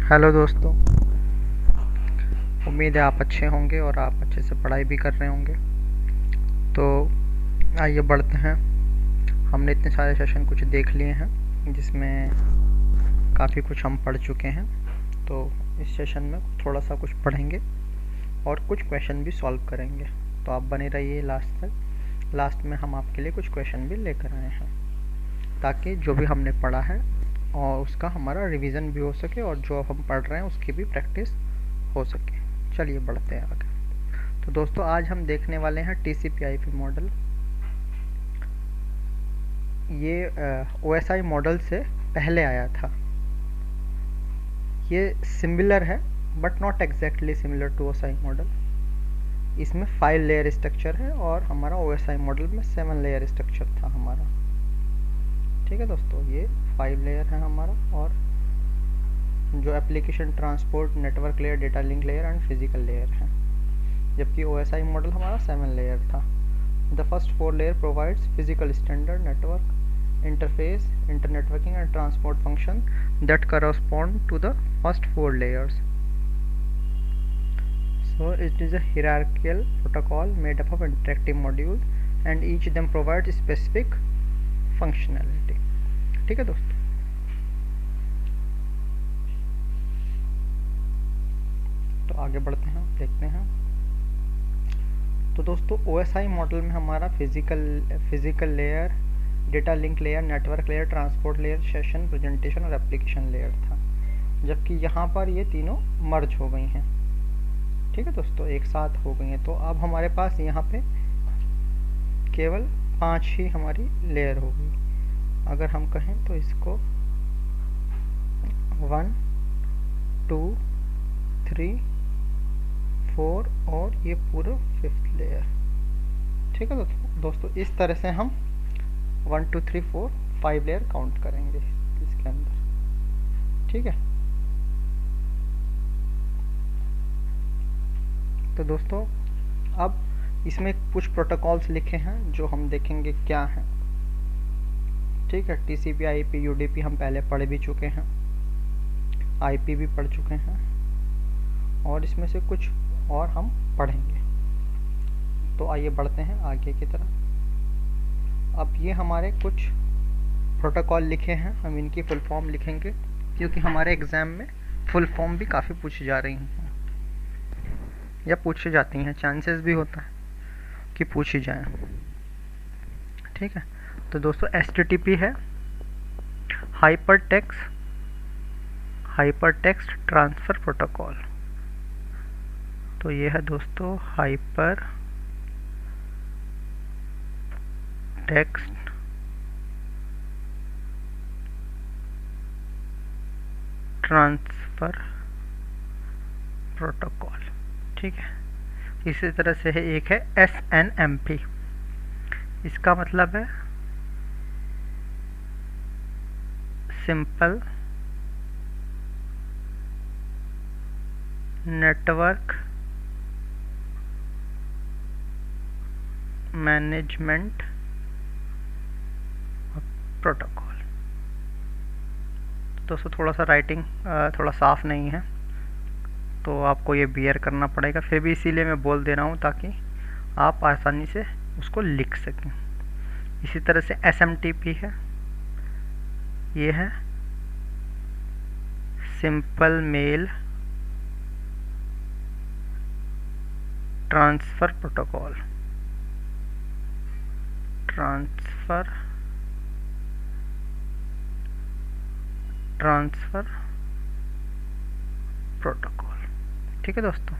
Hello दोस्तों, उम्मीद है आप अच्छे होंगे और आप अच्छे से पढ़ाई भी कर रहे होंगे। तो आइए बढ़ते हैं। हमने इतने सारे सेशन कुछ देख लिए हैं जिसमें काफ़ी कुछ हम पढ़ चुके हैं। तो इस सेशन में थोड़ा सा कुछ पढ़ेंगे और कुछ क्वेश्चन भी सॉल्व करेंगे। तो आप बने रहिए लास्ट तक। लास्ट में हम आपके लिए कुछ क्वेश्चन भी लेकर आए हैं ताकि जो भी हमने पढ़ा है और उसका हमारा रिवीजन भी हो सके और जो हम पढ़ रहे हैं उसकी भी प्रैक्टिस हो सके। चलिए बढ़ते हैं आगे। तो दोस्तों आज हम देखने वाले हैं TCP/IP मॉडल। ये OSI मॉडल से पहले आया था। ये सिमिलर है but not exactly similar to OSI model. इसमें 5 लेयर स्ट्रक्चर है और हमारा OSI मॉडल में 7 लेयर स्ट्रक्चर था हमारा। ठीक है दोस्तों, ये 5 लेयर है हमारा और जो application transport network layer, data link layer and physical layer है, जबकि OSI मॉडल हमारा 7 लेयर था। The first 4 layer provides physical standard network interface, internetworking and transport function that correspond to the first 4 layers. So it is a hierarchical protocol made up of interactive modules and each of them provides specific functionality. ठीक है दोस्तों, तो आगे बढ़ते हैं, देखते हैं। तो दोस्तों OSI मॉडल में हमारा physical layer, data link layer, network layer, transport layer, session, presentation और एप्लीकेशन लेयर था, जबकि यहाँ पर ये तीनों मर्ज हो गई हैं। ठीक है दोस्तों, एक साथ हो गई हैं। तो अब हमारे पास यहाँ पे केवल 5 ही हमारी लेयर हो गई। अगर हम कहें तो इसको 1, 2, 3, 4 और ये पूरा 5th लेयर। ठीक है दोस्तों, इस तरह से हम 1, 2, 3, 4, 5 लेयर काउंट करेंगे इसके अंदर। ठीक है, तो दोस्तों अब इसमें कुछ प्रोटोकॉल्स लिखे हैं जो हम देखेंगे क्या हैं। ठीक है, TCP/IP UDP हम पहले पढ़ भी चुके हैं, IP भी पढ़ चुके हैं और इसमें से कुछ और हम पढ़ेंगे। तो आइए बढ़ते हैं आगे की तरफ। अब ये हमारे कुछ प्रोटोकॉल लिखे हैं, हम इनकी फुल फॉर्म लिखेंगे क्योंकि हमारे एग्ज़ाम में फुल फॉर्म भी काफ़ी पूछी जा रही हैं या पूछी जाती हैं, चांसेस भी होता है कि पूछी जाए। ठीक है, तो दोस्तों HTTP है हाइपरटेक्स्ट ट्रांसफ़र प्रोटोकॉल। तो ये है दोस्तों हाइपर टेक्स्ट ट्रांसफ़र प्रोटोकॉल। ठीक है, इसी तरह से है एक है SNMP। इसका मतलब है सिंपल नेटवर्क मैनेजमेंट प्रोटोकॉल। दोस्तों थोड़ा सा राइटिंग थोड़ा साफ नहीं है तो आपको ये बियर करना पड़ेगा, फिर भी इसीलिए मैं बोल दे रहा हूँ ताकि आप आसानी से उसको लिख सकें। इसी तरह से SMTP है, ये है simple mail transfer protocol. Transfer protocol. ठीक है दोस्तों,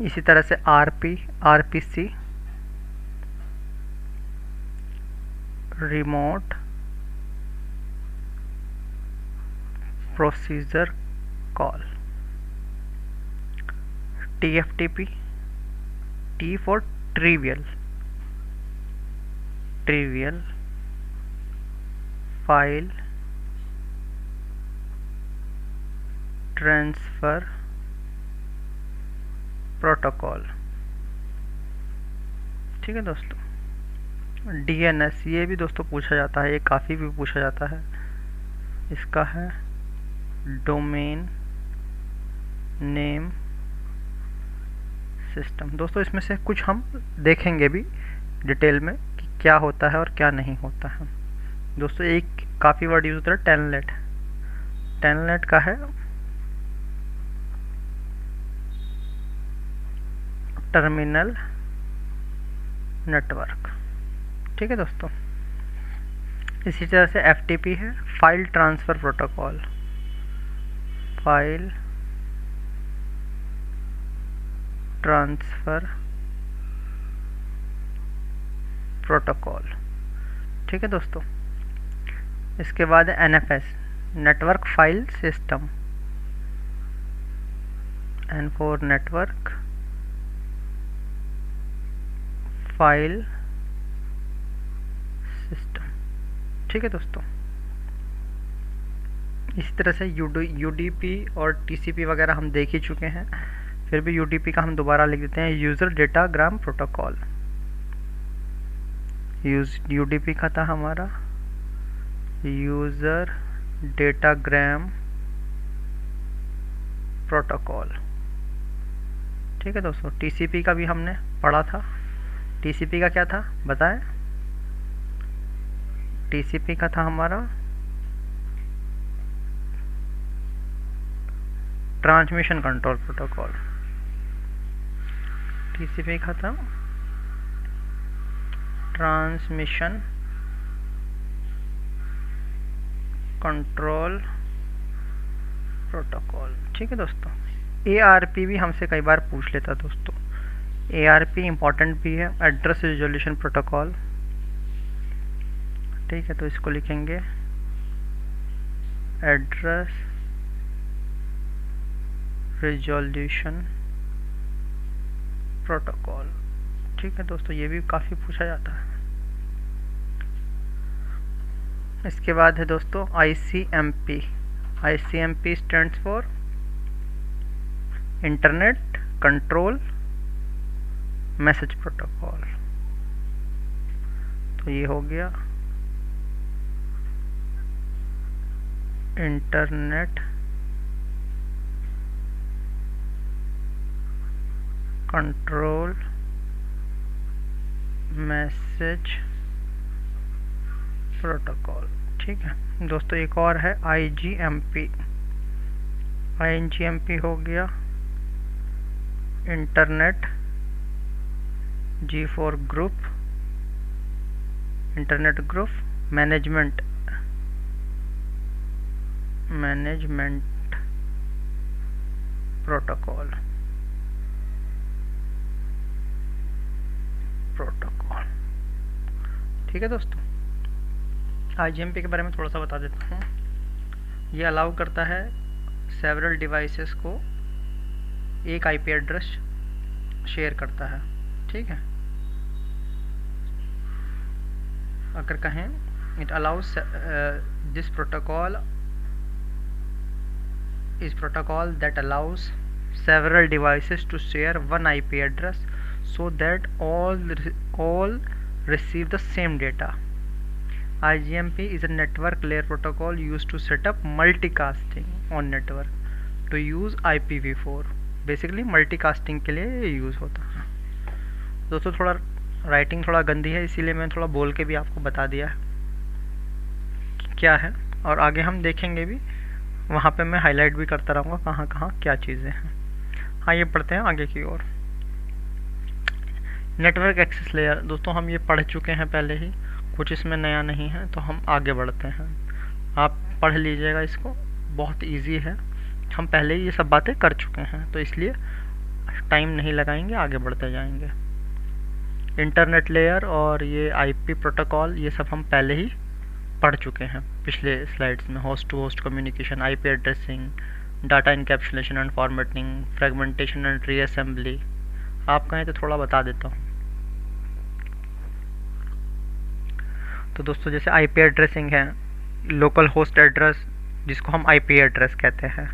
इसी तरह से RPC remote procedure call. TFTP, T for trivial file transfer protocol. ठीक है दोस्तों, DNS ये भी दोस्तों पूछा जाता है, ये काफ़ी भी पूछा जाता है। इसका है डोमेन नेम सिस्टम। दोस्तों इसमें से कुछ हम देखेंगे भी डिटेल में कि क्या होता है और क्या नहीं होता है। दोस्तों एक काफ़ी वर्ड यूज होता है टेलनेट। टेलनेट का है टर्मिनल नेटवर्क। ठीक है दोस्तों, इसी तरह से FTP है file transfer protocol. File transfer protocol. ठीक है दोस्तों, इसके बाद है NFS network file system. N for network file system. ठीक है दोस्तों, इसी तरह से UDP और TCP वगैरह हम देख ही चुके हैं, फिर भी UDP का हम दोबारा लिख देते हैं यूज़र डेटाग्राम प्रोटोकॉल। UDP का था हमारा यूज़र डेटाग्राम प्रोटोकॉल। ठीक है दोस्तों, TCP का भी हमने पढ़ा था। TCP का क्या था बताएं? TCP का था हमारा ट्रांसमिशन कंट्रोल प्रोटोकॉल। TCP का था ट्रांसमिशन कंट्रोल प्रोटोकॉल। ठीक है दोस्तों, ARP भी हमसे कई बार पूछ लेता दोस्तों। ARP इम्पॉर्टेंट भी है, एड्रेस रिजोल्यूशन प्रोटोकॉल। ठीक है, तो इसको लिखेंगे एड्रेस रिजोल्यूशन प्रोटोकॉल। ठीक है दोस्तों, ये भी काफ़ी पूछा जाता है। इसके बाद है दोस्तों ICMP। ICMP stands for internet control message protocol. तो ये हो गया इंटरनेट कंट्रोल मैसेज प्रोटोकॉल। ठीक है दोस्तों, एक और है IGMP। IGMP हो गया internet G for group internet group management protocol. ठीक है दोस्तों, IGMP के बारे में थोड़ा सा बता देता हूँ। ये अलाउ करता है सेवरल डिवाइसेस को एक IP एड्रेस शेयर करता है। ठीक है, अगर कहें it allows this protocol is protocol that allows several devices to share one IP address so that all receive the same data. IGMP is a network layer protocol used to set up multicasting on network to use IPv4। Basically multicasting के लिए use होता है। दोस्तों थोड़ा writing थोड़ा गंदी है, इसीलिए मैंने थोड़ा बोल के भी आपको बता दिया है क्या है, और आगे हम देखेंगे भी, वहाँ पे मैं हाईलाइट भी करता रहूँगा कहाँ कहाँ क्या चीज़ें हैं। हाँ, ये पढ़ते हैं आगे की ओर। नेटवर्क एक्सेस लेयर दोस्तों हम ये पढ़ चुके हैं पहले ही, कुछ इसमें नया नहीं है, तो हम आगे बढ़ते हैं। आप पढ़ लीजिएगा इसको, बहुत इजी है, हम पहले ही ये सब बातें कर चुके हैं, तो इसलिए टाइम नहीं लगाएंगे, आगे बढ़ते जाएंगे। इंटरनेट लेयर और ये IP प्रोटोकॉल ये सब हम पहले ही पढ़ चुके हैं पिछले स्लाइड्स में। Host to host communication, IP addressing, data encapsulation and formatting, fragmentation and reassembly. आप कहें तो थोड़ा बता देता हूँ। तो दोस्तों जैसे IP एड्रेसिंग है, लोकल होस्ट एड्रेस जिसको हम IP एड्रेस कहते हैं।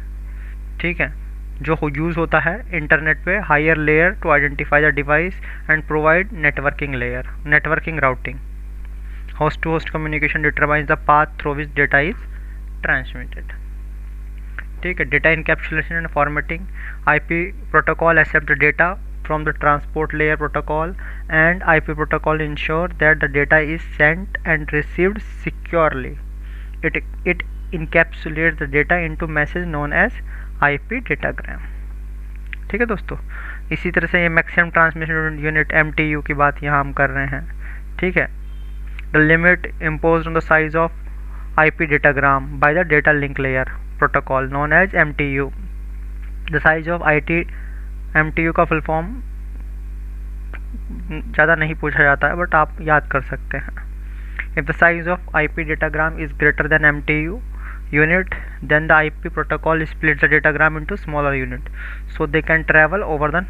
ठीक है, जो यूज़ होता है इंटरनेट पे higher layer to identify the device and provide networking layer, networking routing. Host to host communication determines the path through which data is transmitted. ठीक है, data encapsulation and formatting, IP protocol accept data from the transport layer protocol and IP protocol ensure that the data is sent and received securely. It encapsulates the data into message known as IP datagram। ठीक है दोस्तों, इसी तरह से ये maximum transmission unit MTU की बात यहाँ हम कर रहे हैं। ठीक है, the limit imposed on the size of IP datagram by the data link layer protocol known as MTU। the size of MTU का फुल फॉर्म ज़्यादा नहीं पूछा जाता है, बट आप याद कर सकते हैं। If the size of IP datagram is greater than MTU unit, then the IP protocol splits the datagram into smaller unit so they can travel over the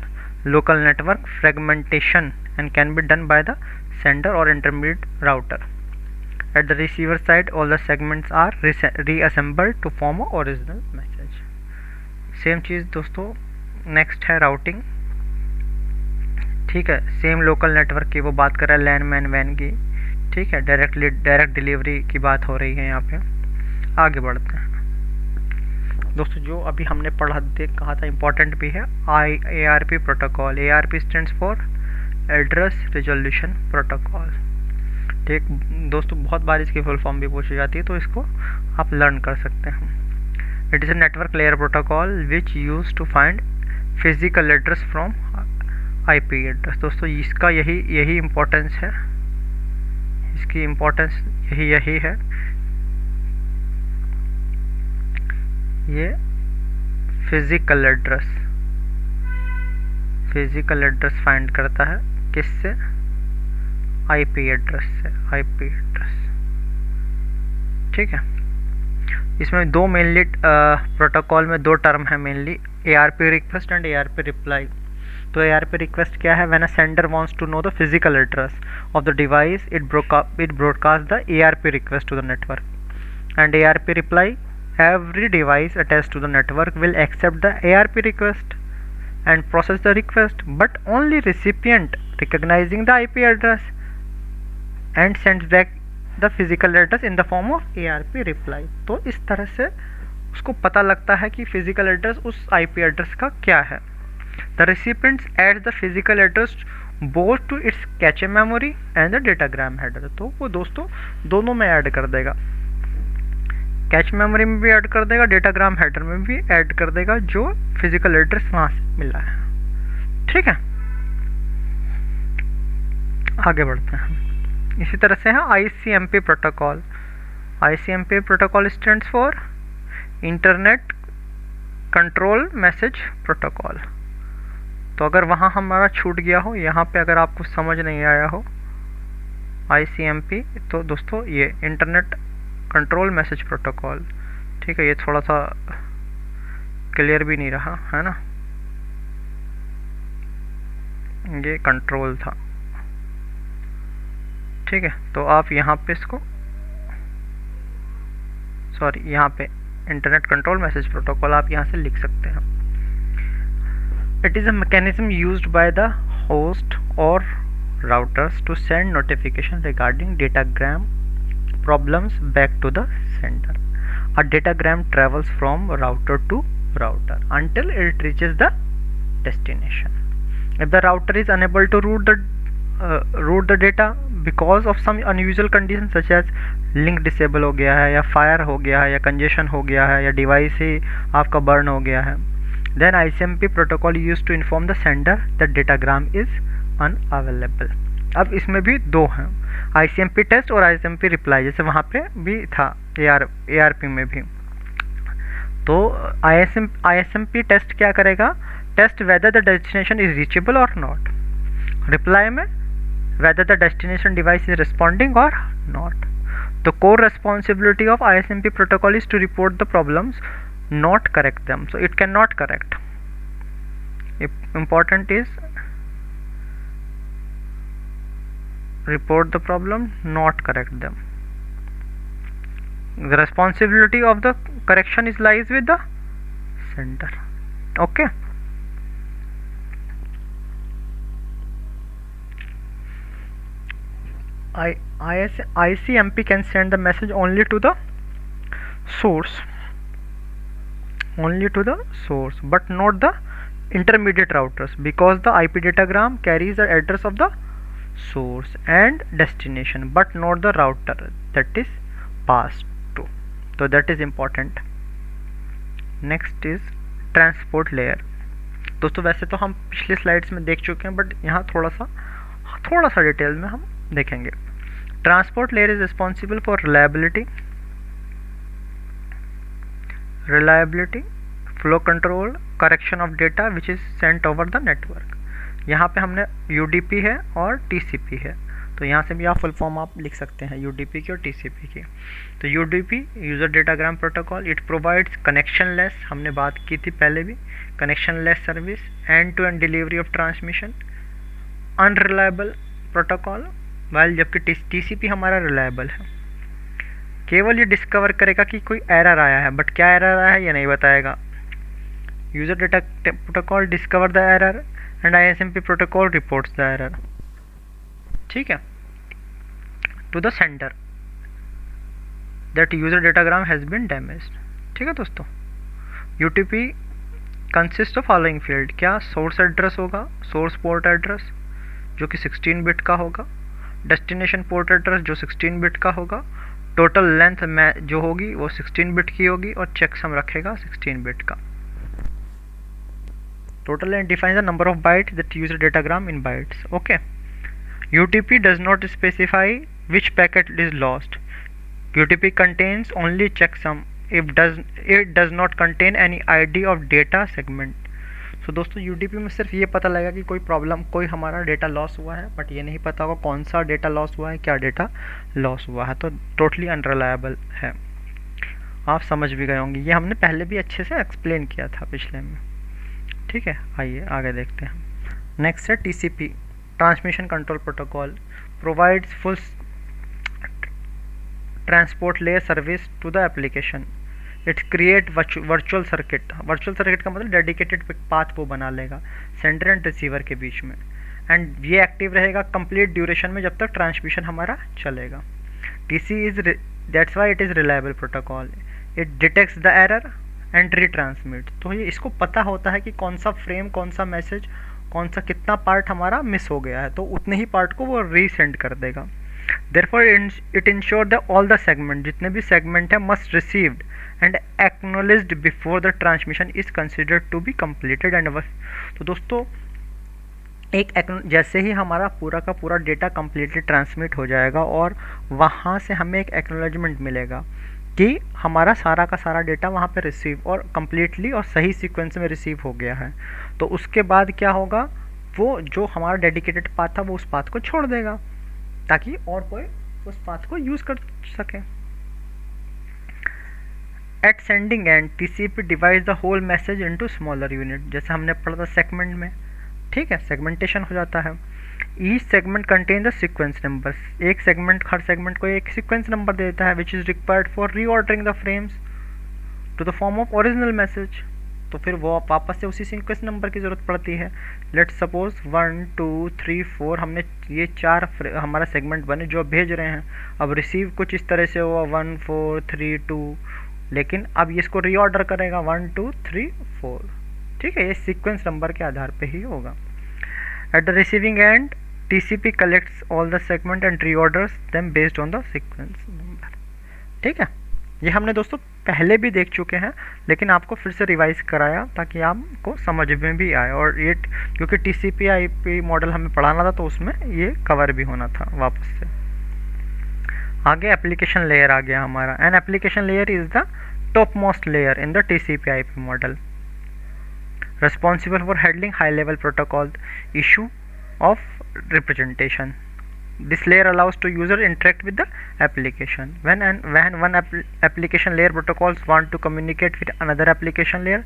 local network. Fragmentation and can be done by the sender or intermediate router. At the receiver side, all the segments are reassembled to form a original message। Same चीज़ दोस्तों next है routing. ठीक है, same local network की वो बात कर रहा है, लैन मैन वैन की। ठीक है, डायरेक्ट डिलीवरी की बात हो रही है यहाँ पे। आगे बढ़ते हैं दोस्तों, जो अभी हमने कहा था इम्पोर्टेंट भी है, ARP protocol. ARP stands for address resolution protocol. ठीक दोस्तों, बहुत बार इसकी फुल फॉर्म भी पूछी जाती है, तो इसको आप लर्न कर सकते हैं। It is a network layer protocol which use to find physical address from IP address. दोस्तों इसका यही इम्पोर्टेंस है, इसकी इम्पोर्टेंस यही है। ये फिजिकल एड्रेस फाइंड करता है, किससे? IP एड्रेस से, IP एड्रेस। ठीक है, इसमें दो मेनली प्रोटोकॉल में दो टर्म है mainly, ARP request and ARP reply. तो ARP रिक्वेस्ट क्या है? When a sender wants to know the physical address of the device it broadcast the ARP request to the network. And ARP reply, every device attached to the network will accept the ARP request and process the request, but only recipient recognizing the IP address and sends back the physical address in the form of ARP reply। तो इस तरह से उसको पता लगता है कि physical address उस IP एड्रेस का क्या है। The recipients adds the physical address both to its cache memory and the datagram header। तो वो दोस्तों दोनों में ऐड कर देगा, कैच मेमोरी में भी ऐड कर देगा, डेटाग्राम हेडर में भी ऐड कर देगा जो फिजिकल एड्रेस वहाँ से मिला है। ठीक है, आगे बढ़ते हैं। इसी तरह से है ICMP protocol. ICMP protocol stands for internet control message protocol. तो अगर वहाँ हमारा छूट गया हो, यहाँ पे अगर आपको समझ नहीं आया हो ICMP, तो दोस्तों ये इंटरनेट कंट्रोल मैसेज प्रोटोकॉल। ठीक है, ये थोड़ा सा क्लियर भी नहीं रहा है ना, ये कंट्रोल था। ठीक है, तो आप यहाँ पे इसको यहाँ पे इंटरनेट कंट्रोल मैसेज प्रोटोकॉल आप यहाँ से लिख सकते हैं। It is a mechanism used by the host और routers to send notification regarding datagram problems back to the sender. A datagram travels from router to router until it reaches the destination. If the router is unable to route the data because of some unusual conditions such as link disable हो गया है, या fire हो गया है, या congestion हो गया है, या device ही आपका burn हो गया है, then ICMP protocol used to inform the sender that datagram is unavailable। अब इसमें भी दो हैं, ICMP टेस्ट और ICMP रिप्लाई, जैसे वहाँ पे भी था ARP में भी। तो ICMP टेस्ट क्या करेगा? Test whether the destination is reachable और नॉट। रिप्लाई में whether the destination device is responding और नॉट। The core responsibility of ICMP protocol is to report the problems, not correct them. So it can not correct. Important is report the problem, not correct them. The responsibility of the correction is lies with the sender। okay, ICMP can send the message only to the source, only to the source, but not the intermediate routers, because the IP datagram carries the address of the source and destination, but not the router that is passed to. So that is important. Next is transport layer. दोस्तों वैसे तो हम पिछले slides में देख चुके हैं, but यहाँ थोड़ा सा डिटेल में हम देखेंगे। Transport layer is responsible for reliability, flow control, correction of data which is sent over the network. यहाँ पे हमने यूडीपी है और टीसीपी है, तो यहाँ से भी आप फुल फॉर्म आप लिख सकते हैं यूडीपी की और टीसीपी की। तो UDP user datagram protocol, it provides connectionless, हमने बात की थी पहले भी, connectionless service, end to end delivery of transmission, unreliable protocol, while जबकि टीसीपी हमारा रिलायबल है। केवल ये डिस्कवर करेगा कि कोई एरर आया है, बट क्या एरर आया है ये नहीं बताएगा। User data protocol discover the error and ISMP protocol reports the error, ठीक है, to the sender that user datagram has been damaged. ठीक है दोस्तों, UTP consist of following field, क्या सोर्स एड्रेस होगा, सोर्स पोर्ट एड्रेस जो कि 16 bit का होगा, डेस्टिनेशन पोर्ट एड्रेस जो 16 बिट का होगा, टोटल लेंथ में जो होगी वो 16 बिट की होगी, और चेकसम रखेगा 16 बिट का। Total length defines the number of bytes that user datagram in bytes. Okay, UTP does not specify which packet is lost. UTP contains only checksum. It does not contain any ID of data segment. So दोस्तों UTP में सिर्फ ये पता लगेगा कि कोई problem, कोई हमारा डेटा लॉस हुआ है, बट ये नहीं पता होगा कौन सा डेटा लॉस हुआ है, क्या डेटा लॉस हुआ है, तो टोटली अनरिलायबल है। आप समझ भी गए होंगे, ये हमने पहले भी अच्छे से एक्सप्लेन किया था पिछले में। ठीक है, आइए आगे देखते हैं। नेक्स्ट है TCP, Transmission Control Protocol, provides full transport layer service to the application. It create virtual circuit का मतलब डेडिकेटेड पाथ वो बना लेगा सेंडर एंड रिसीवर के बीच में, एंड ये एक्टिव रहेगा कंप्लीट ड्यूरेशन में जब तक ट्रांसमिशन हमारा चलेगा। That's why it is reliable protocol, it detects the error and retransmit. तो ये इसको पता होता है कि कौन सा फ्रेम, कौन सा मैसेज, कौन सा कितना पार्ट हमारा मिस हो गया है, तो उतने ही पार्ट को वो रीसेंड कर देगा। Therefore it ensure the all the segment, जितने भी सेगमेंट है, must received and acknowledged before the transmission is considered to be completed and. तो दोस्तों जैसे ही हमारा पूरा का पूरा डेटा कंप्लीटली ट्रांसमिट हो जाएगा और वहाँ से हमें एक एक्नॉलेजमेंट मिलेगा कि हमारा सारा का सारा डेटा वहाँ पे रिसीव और कम्प्लीटली और सही सीक्वेंस में रिसीव हो गया है, तो उसके बाद क्या होगा, वो जो हमारा डेडिकेटेड पाथ था वो उस पाथ को छोड़ देगा ताकि और कोई उस पाथ को यूज़ कर सके। At sending end TCP divide the whole message into smaller unit, जैसे हमने पढ़ा था सेगमेंट में। ठीक है, सेगमेंटेशन हो जाता है। Each segment contain the sequence numbers, एक सेगमेंट हर सेगमेंट को एक सीक्वेंस नंबर देता है which is required for reordering the frames to the form of original message. तो फिर वो वापस से उसी सीक्वेंस नंबर की ज़रूरत पड़ती है। लेट्स सपोज 1 2 3 4 हमने ये 4 हमारा सेगमेंट बने जो भेज रहे हैं। अब रिसीव कुछ इस तरह से हुआ 1 4 3 2, लेकिन अब ये इसको रीऑर्डर करेगा 1 2 3 4। ठीक है, ये सीक्वेंस नंबर के आधार पे ही होगा। At the receiving end TCP collects all the segment and reorders them based on the sequence number। ठीक है, ये हमने दोस्तों पहले भी देख चुके हैं, लेकिन आपको फिर से रिवाइज कराया ताकि आपको समझ में भी आए, और ये क्योंकि TCP IP मॉडल हमें पढ़ाना था तो उसमें ये कवर भी होना था वापस से। आगे एप्लीकेशन लेयर आ गया हमारा। An application layer is the top most layer in the TCP IP model, responsible for handling high level protocol issue of representation. This layer allows to user interact with the application. When one application layer protocols want to communicate with another application layer,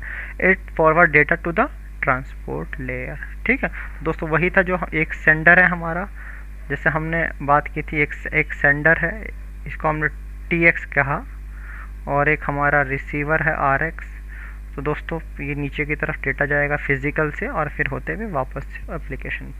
it forward data to the transport layer। ठीक है दोस्तों, वही था जो एक sender है हमारा, जैसे हमने बात की थी, एक सेंडर है, इसको हमने TX कहा, और एक हमारा रिसीवर है RX। तो दोस्तों ये नीचे की तरफ डेटा जाएगा फिजिकल से और फिर होते हुए वापस application.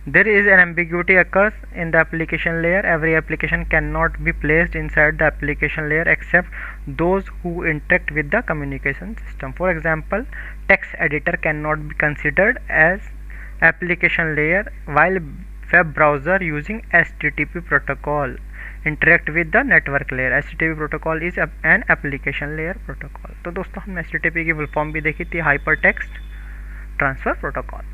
There is an ambiguity occurs in the application layer. Every application cannot be placed inside the application layer except those who interact with the communication system. For example, text editor cannot be considered as application layer, while web browser using HTTP protocol interact with the network layer. HTTP protocol is an application layer protocol. तो दोस्तों हमने HTTP की full form भी देखी थी, hyper text transfer protocol.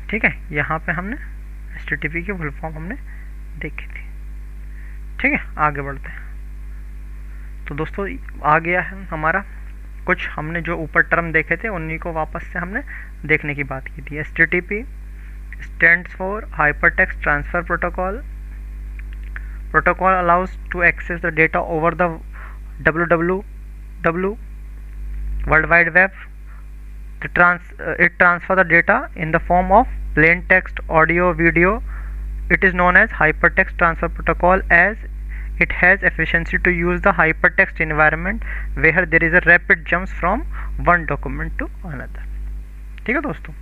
ठीक है, यहाँ पे हमने HTTP की फुल फॉर्म हमने देखी थी। ठीक है, आगे बढ़ते हैं। तो दोस्तों आ गया है हमारा, कुछ हमने जो ऊपर टर्म देखे थे उन्हीं को वापस से हमने देखने की बात की थी। HTTP stands for Hypertext Transfer Protocol. Protocol allows to access the data over the www World Wide Web. It transfer the data in the form of plain text, audio, video. It is known as Hypertext Transfer Protocol as it has efficiency to use the hypertext environment where there is a rapid jumps from one document to another. ठीक है दोस्तों,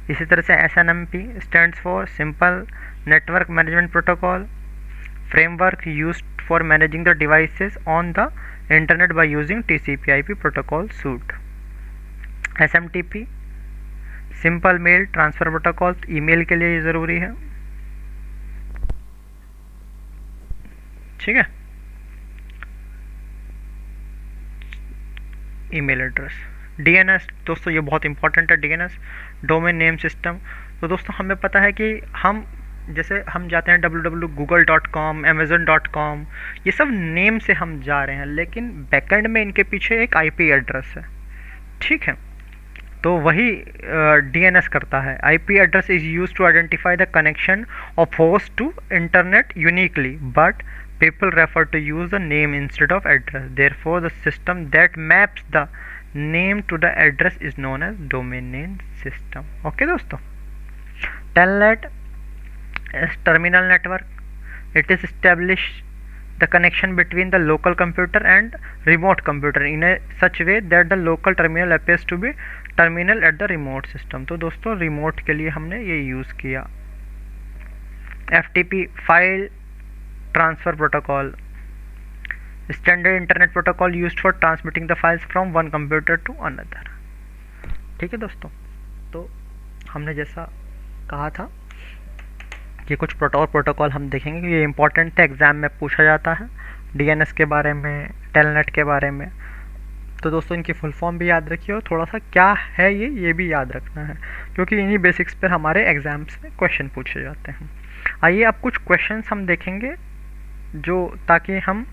इसी तरह से SNMP stands for Simple Network Management Protocol, framework used for managing the devices on the internet by using TCP/IP protocol suite. SMTP Simple Mail Transfer Protocol, email के लिए ज़रूरी है। ठीक है, ईमेल एड्रेस। DNS दोस्तों ये बहुत इंपॉर्टेंट है, DNS डोमेन नेम सिस्टम। तो दोस्तों हमें पता है कि हम जैसे हम जाते हैं www.google.com, amazon.com, ये सब नेम से हम जा रहे हैं, लेकिन बैकएंड में इनके पीछे एक IP एड्रेस है। ठीक है, तो वही DNS करता है। IP address is use to identify the connection of host to internet uniquely, but people refer to use the name instead of address. Therefore, the system that maps the name to the address is known as domain name system. Okay दोस्तों, Telnet is terminal network. It is established the connection between the local computer and remote computer in a such way that the local terminal appears to be terminal at the remote system. तो दोस्तों remote के लिए हमने ये use किया। FTP file transfer protocol, standard internet protocol used for transmitting the files from one computer to another. ठीक है दोस्तों, तो हमने जैसा कहा था कि कुछ प्रोटोकॉल हम देखेंगे कि ये इंपॉर्टेंट है, एग्ज़ाम में पूछा जाता है। DNS के बारे में, टेलनेट के बारे में। तो दोस्तों इनकी फुल फॉर्म भी याद रखिए और थोड़ा सा क्या है ये भी याद रखना है, क्योंकि इन्हीं बेसिक्स पर हमारे एग्ज़ाम्स में क्वेश्चन पूछे जाते हैं। आइए अब कुछ क्वेश्चंस हम देखेंगे जो ताकि हम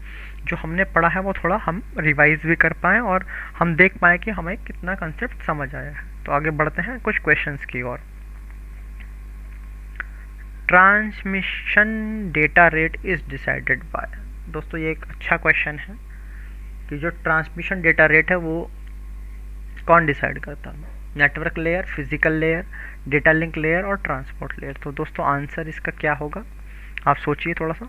जो हमने पढ़ा है वो थोड़ा हम रिवाइज भी कर पाएँ और हम देख पाएँ कि हमें कितना कंसेप्ट समझ आया है। तो आगे बढ़ते हैं कुछ क्वेश्चंस की ओर। Transmission data rate is decided by, दोस्तों ये एक अच्छा क्वेश्चन है कि जो ट्रांसमिशन डेटा रेट है वो कौन डिसाइड करता है? Network layer, physical layer, data link layer और ट्रांसपोर्ट लेयर। तो दोस्तों आंसर इसका क्या होगा, आप सोचिए थोड़ा सा।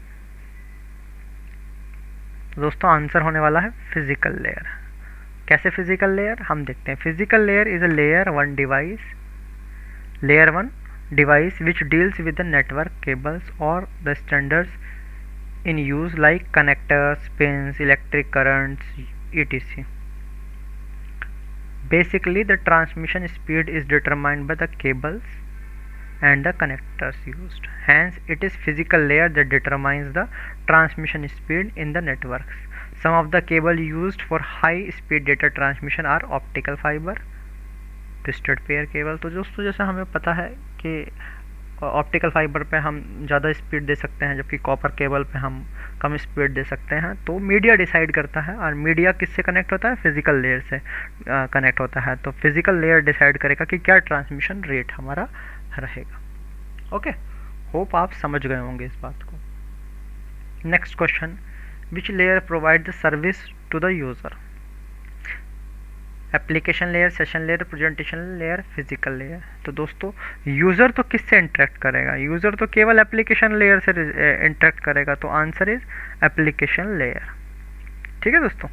दोस्तों आंसर होने वाला है फिजिकल लेयर। कैसे फिजिकल लेयर, हम देखते हैं। Physical layer is a layer one device which deals with the network cables और the standards in use like connectors, pins, electric currents, etc. Basically, the transmission speed is determined by the cables and the connectors used. Hence, it is physical layer that determines the transmission speed in the networks. Some of the cable used for high speed data transmission are optical fiber, twisted pair cable. तो दोस्तों जैसा हमें पता है कि optical fibre पे हम ज़्यादा स्पीड दे सकते हैं, जबकि कॉपर केबल पे हम कम स्पीड दे सकते हैं। तो मीडिया डिसाइड करता है, और मीडिया किससे कनेक्ट होता है? फिजिकल लेयर से कनेक्ट होता है। तो फिजिकल लेयर डिसाइड करेगा कि क्या ट्रांसमिशन रेट हमारा रहेगा। ओके, होप आप समझ गए होंगे इस बात को। Next question, which layer provide the service to the user? Application layer, session layer, presentation layer, physical layer. तो दोस्तों यूज़र तो किससे इंटरेक्ट करेगा? यूज़र तो केवल एप्लीकेशन लेयर से इंटरेक्ट करेगा। तो आंसर इज एप्लीकेशन लेयर। ठीक है दोस्तों,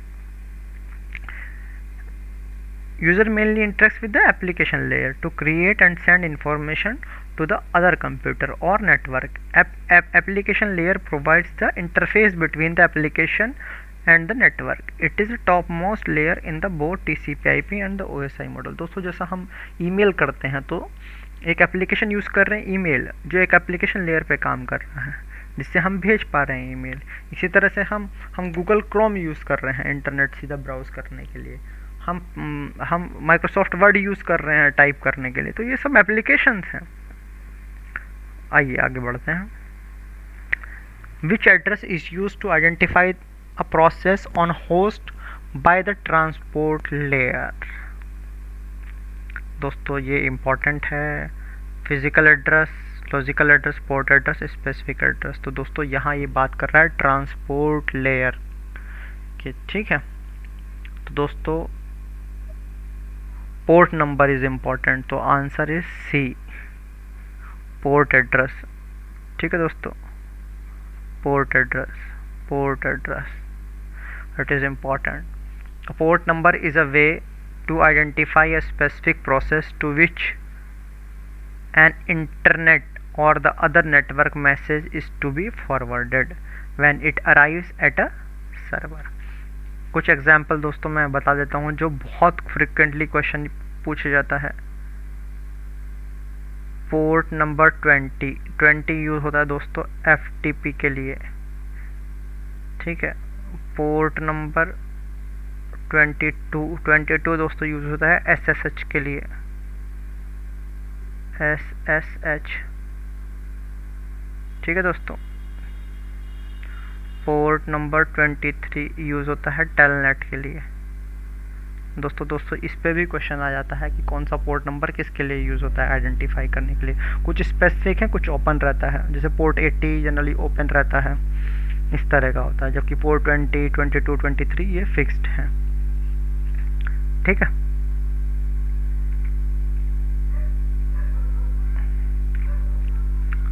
user mainly interacts with the application layer to create and send information to the other computer or network. Application layer provides the interface between the application and the network. It is a topmost layer in the both TCP/IP and the OSI model. दोस्तों जैसा हम email करते हैं तो एक application use कर रहे हैं ईमेल, जो एक एप्लीकेशन लेयर पे काम कर रहा है जिससे हम भेज पा रहे हैं ईमेल। इसी तरह से हम गूगल क्रोम यूज़ कर रहे हैं इंटरनेट सीधा ब्राउज़ करने के लिए, हम माइक्रोसॉफ्ट वर्ड यूज़ कर रहे हैं टाइप करने के लिए। तो ये सब एप्लीकेशंस हैं। आइए आगे बढ़ते हैं। Which address is used to identify a process on host by the transport layer? दोस्तों ये इम्पॉर्टेंट है। Physical address, logical address, port address, specific address. तो दोस्तों यहाँ ये बात कर रहा है ट्रांसपोर्ट लेयर की, ठीक है। तो दोस्तों पोर्ट नंबर इज इम्पॉर्टेंट, तो answer is C, port address, ठीक है दोस्तों। port address, it is important. A port number is a way to identify a specific process to which an internet or the other network message is to be forwarded when it arrives at a server. कुछ example दोस्तों मैं बता देता हूँ जो बहुत frequently question पूछा जाता है। पोर्ट नंबर 20 यूज़ होता है दोस्तों FTP के लिए, ठीक है। पोर्ट नंबर 22 दोस्तों यूज़ होता है SSH के लिए, SSH, ठीक है दोस्तों। पोर्ट नंबर 23 यूज़ होता है टेलनेट के लिए। दोस्तों इस पे भी क्वेश्चन आ जाता है कि कौन सा पोर्ट नंबर किसके लिए यूज़ होता है आइडेंटिफाई करने के लिए। कुछ स्पेसिफिक है, कुछ ओपन रहता है, जैसे पोर्ट 80 जनरली ओपन रहता है, इस तरह का होता है, जबकि पोर्ट 20, 22, 23 ये फिक्स्ड है, ठीक है।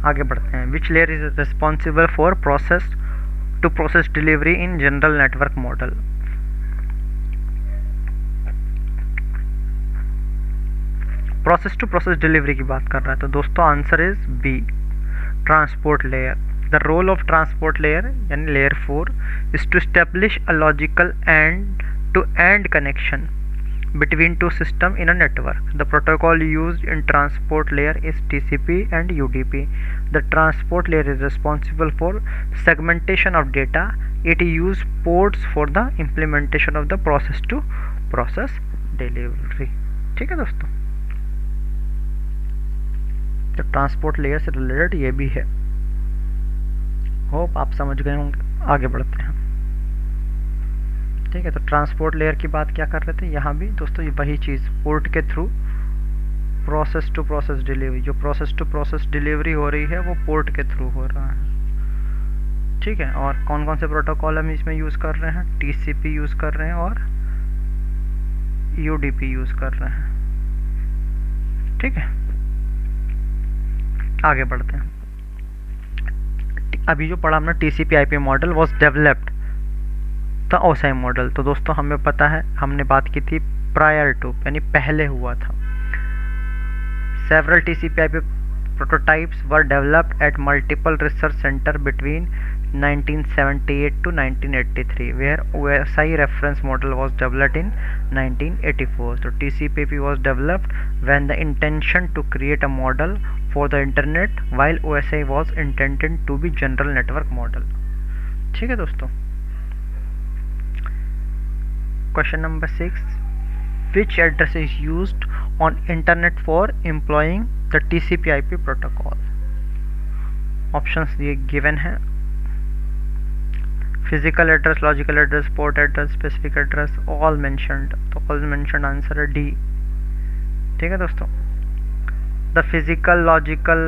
आगे बढ़ते हैं। Which layer is responsible for to process delivery in general network model? Process to process delivery की बात कर रहा है, तो दोस्तों answer is B, transport layer. The role of transport layer यानी layer 4 is to establish a logical end to end connection between two systems in a network. The protocol used in transport layer is TCP and UDP. The transport layer is responsible for segmentation of data. It uses ports for the implementation of the process to process delivery. ठीक है दोस्तों, तो transport layer से related ये भी है। Hope आप समझ गए होंगे। आगे बढ़ते हैं, ठीक है। तो ट्रांसपोर्ट लेयर की बात क्या कर रहे थे, यहाँ भी दोस्तों ये वही चीज़, पोर्ट के through process to process delivery, जो प्रोसेस टू प्रोसेस डिलीवरी हो रही है वो पोर्ट के थ्रू हो रहा है, ठीक है। और कौन कौन से प्रोटोकॉल हम इसमें यूज़ कर रहे हैं, TCP यूज़ कर रहे हैं और UDP यूज़ कर रहे हैं, ठीक है। आगे बढ़ते हैं। अभी जो पढ़ा हमने TCP/IP model was developed the OSI model, तो दोस्तों हमें पता है, हमने बात की थी प्रायर टू, यानी पहले हुआ था। Several TCP/IP prototypes were developed at multiple research centre between 1978 to 1983, where OSI reference model was developed in 1984. So TCP/IP was developed when the intention to create a model for the internet, while OSI was intended to be general network model. ठीक है दोस्तों। Question number 6. Which address is used on internet for employing the TCP/IP protocol? Options ये given है, physical address, logical address, port address, specific address, all mentioned, तो all mentioned answer है D, ठीक है दोस्तों। The physical, logical,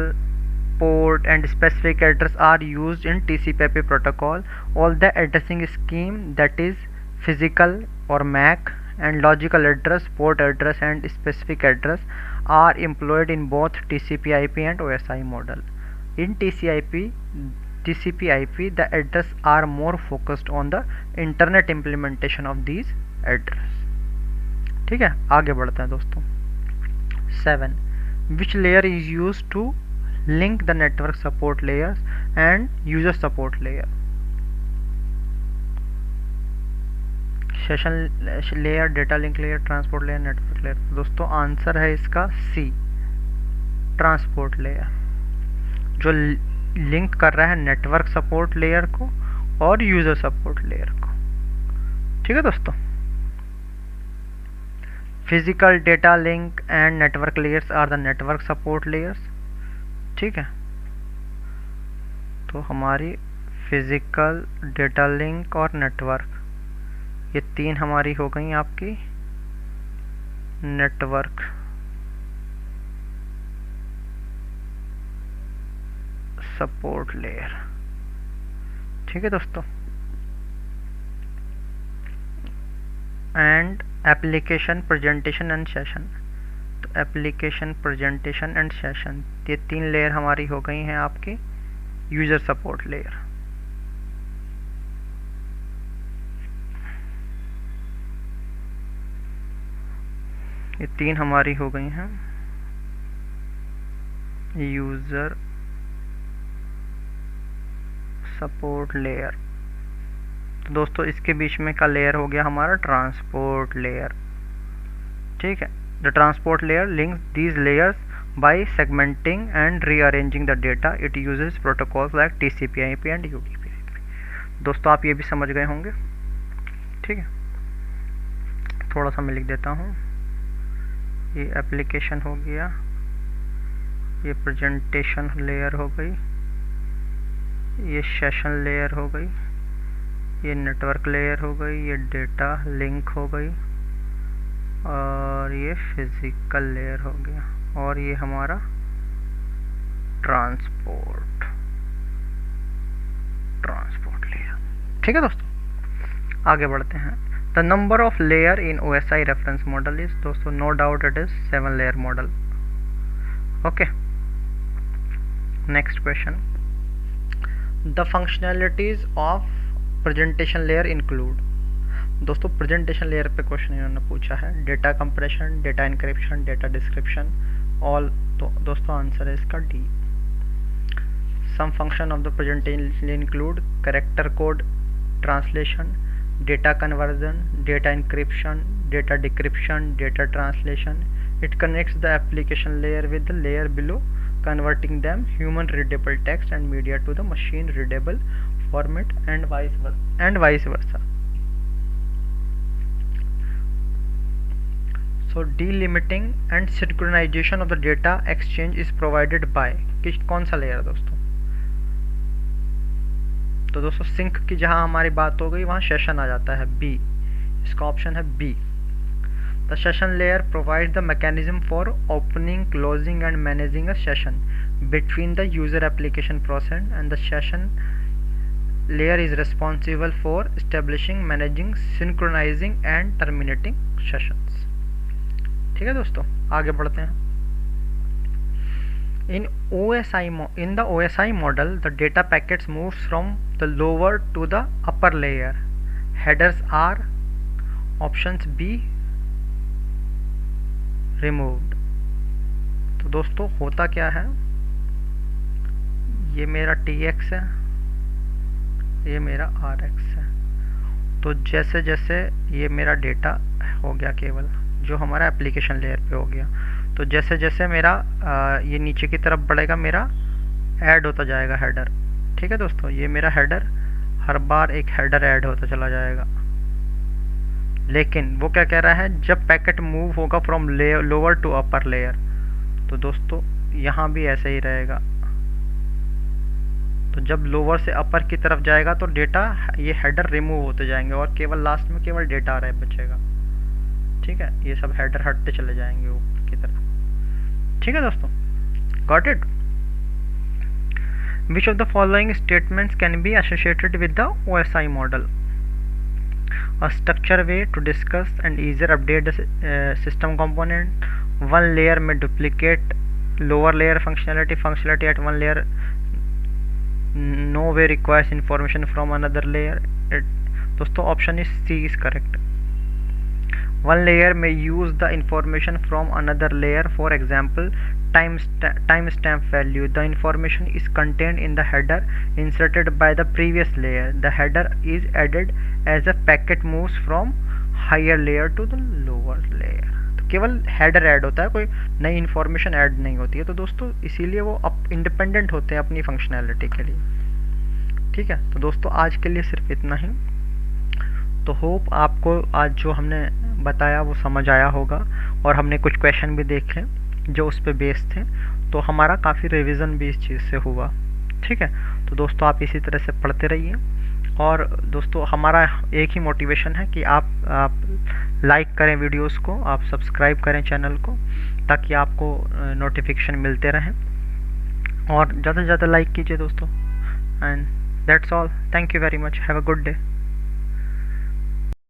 port and specific address are used in TCP/IP protocol. All the addressing scheme that is physical or MAC and logical address, port address and specific address are employed in both TCP/IP and OSI model. In TCP/IP the address are more focused on the internet implementation of these address, ठीक है। आगे बढ़ते हैं दोस्तों। 7. Which layer is used to link the network support layers and user support layer? Session layer, data link layer, transport layer, network layer. दोस्तों answer है इसका सी, transport layer, जो लिंक कर रहा है नेटवर्क सपोर्ट लेयर को और यूजर सपोर्ट लेयर को। ठीक है दोस्तों, physical data link and network layers are the network support layers. ठीक है, तो हमारी फिजिकल, डेटा लिंक और नेटवर्क, ये तीन हमारी हो गई आपकी नेटवर्क सपोर्ट लेयर। ठीक है दोस्तों, and application, presentation and session. तो एप्लीकेशन, प्रेजेंटेशन एंड सेशन, ये तीन लेयर हमारी हो गई हैं आपकी यूजर सपोर्ट लेयर। ये तीन हमारी हो गई हैं यूजर सपोर्ट लेयर। तो दोस्तों इसके बीच में का लेयर हो गया हमारा ट्रांसपोर्ट लेयर। ठीक है, the transport layer links these layers by segmenting and rearranging the data. It uses protocols like TCP/IP and UDP। दोस्तों आप ये भी समझ गए होंगे। ठीक है, थोड़ा सा मैं लिख देता हूँ। ये एप्लीकेशन हो गया, ये प्रेजेंटेशन लेयर हो गई, ये सेशन लेयर हो गई, ये नेटवर्क लेयर हो गई, ये डेटा लिंक हो गई, और ये फिजिकल लेयर हो गया, और ये हमारा ट्रांसपोर्ट लेयर। ठीक है दोस्तों, आगे बढ़ते हैं। The number of layer in OSI reference model is, दोस्तों no doubt it is 7 layer model. Okay, next question, the functionalities of presentation layer include. दोस्तों प्रेजेंटेशन लेयर पे क्वेश्चन इन्होंने पूछा है, data compression, data encryption, data description, all. तो दोस्तों answer है इसका D. Some function of the presentation include character code translation, data conversion, data encryption, data decryption, data translation. It connects the application layer with the layer below, converting them human readable text and media to the machine readable format and vice versa. So delimiting and synchronization of the data exchange is provided by कौन सा layer दोस्तों? तो दोस्तों sink की जहां हमारी बात हो गई वहां सेशन आ जाता है बी, इसका ऑप्शन है B. The session layer provides the mechanism for opening, closing and managing a session between the user application process, and the session layer is responsible for establishing, managing, synchronizing and terminating sessions। ठीक है दोस्तों, आगे बढ़ते हैं। In the OSI model, the data packets moves from the lower to the upper layer. Headers are options B removed। तो दोस्तों होता क्या है, ये मेरा TX है, ये मेरा RX है। तो जैसे जैसे ये मेरा डेटा हो गया केवल जो हमारा एप्लीकेशन लेयर पे हो गया, तो जैसे जैसे मेरा ये नीचे की तरफ बढ़ेगा मेरा ऐड होता जाएगा हेडर। ठीक है दोस्तों, ये मेरा हेडर, हर बार एक हेडर ऐड होता चला जाएगा। लेकिन वो क्या कह रहा है, जब पैकेट मूव होगा from lower to upper layer, तो दोस्तों यहाँ भी ऐसे ही रहेगा। तो जब लोअर से अपर की तरफ जाएगा तो डेटा, ये हेडर रिमूव होते जाएंगे और केवल लास्ट में केवल डेटा आ रहा है बचेगा। ठीक है, ये सब हेडर हटते चले जाएंगे ऊपर की तरफ। ठीक है दोस्तों, got it. Which of the following statements can be associated with the OSI model? A structure way to discuss and easier update the system component. One layer may duplicate lower layer functionality at one layer. No way requires information from another layer. दोस्तों option is C is correct. One layer may use the information from another layer. For example, time stamp value. The information is contained in the header inserted by the previous layer. The header is added as a packet moves from higher layer to the lower layer. तो केवल header add होता है, कोई नई information add नहीं होती है। तो दोस्तों इसीलिए वो इंडिपेंडेंट होते हैं अपनी फंक्शनैलिटी के लिए। ठीक है, तो दोस्तों आज के लिए सिर्फ इतना ही। तो होप आपको आज जो हमने बताया वो समझ आया होगा, और हमने कुछ क्वेश्चन भी देखे जो उस पर बेस्ड थे, तो हमारा काफ़ी रिवीजन भी इस चीज़ से हुआ। ठीक है, तो दोस्तों आप इसी तरह से पढ़ते रहिए। और दोस्तों हमारा एक ही मोटिवेशन है कि आप लाइक करें वीडियोस को, आप सब्सक्राइब करें चैनल को, ताकि आपको नोटिफिकेशन मिलते रहें, और ज़्यादा से ज़्यादा लाइक कीजिए दोस्तों। And that's all, thank you very much, have a good day.